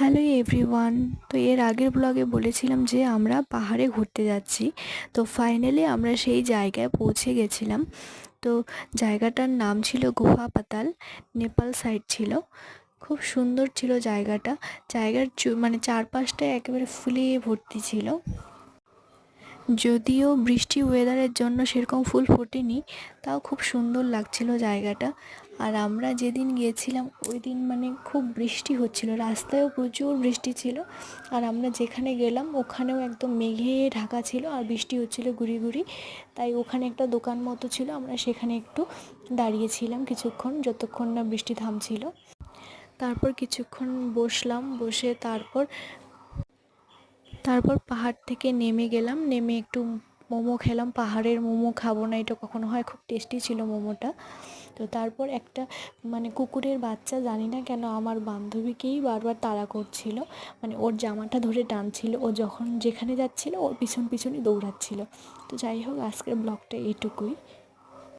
Hello everyone. তো এর আগের ব্লগে বলেছিলাম যে আমরা পাহাড়ে ঘুরতে যাচ্ছি। তো ফাইনালি আমরা সেই জায়গায় পৌঁছে গেছিলাম। তো জায়গাটার নাম ছিল গুহা পাতাল, নেপাল সাইড ছিল। খুব সুন্দর ছিল জায়গাটা। জায়গার মানে চারপাশটা একেবারে ফুলে ভর্তি ছিল। যদিও বৃষ্টি ওয়েদারের জন্য সেরকম ফুল ফোটেনি, তাও খুব সুন্দর লাগছিল জায়গাটা। আর আমরা যেদিন গিয়েছিলাম ওই দিন মানে খুব বৃষ্টি হচ্ছিল, রাস্তায়ও প্রচুর বৃষ্টি ছিল। আর আমরা যেখানে গেলাম ওখানেও একদম মেঘে ঢাকা ছিল আর বৃষ্টি হচ্ছিল গুড়ি গুড়ি। তাই ওখানে একটা দোকান মতো ছিল, আমরা সেখানে একটু দাঁড়িয়েছিলাম কিছুক্ষণ, যতক্ষণ না বৃষ্টি থামছিল। তারপর কিছুক্ষণ বসলাম, বসে তারপর পাহাড় থেকে নেমে গেলাম, নেমে একটু মোমো খেলাম। পাহাড়ের মোমো খাবো না এটা কখনো হয়, খুব টেস্টি ছিল মোমোটা। তো তারপর একটা মানে কুকুরের বাচ্চা, জানি না কেন আমার বান্ধবীকেই বারবার তাড়া করছিল, মানে ওর জামাটা ধরে টানছিল। ও যখন যেখানে যাচ্ছিল ওর পিছন পিছনই দৌড়াচ্ছিল। তো যাই হোক, আজকের ব্লগটা এইটুকুই।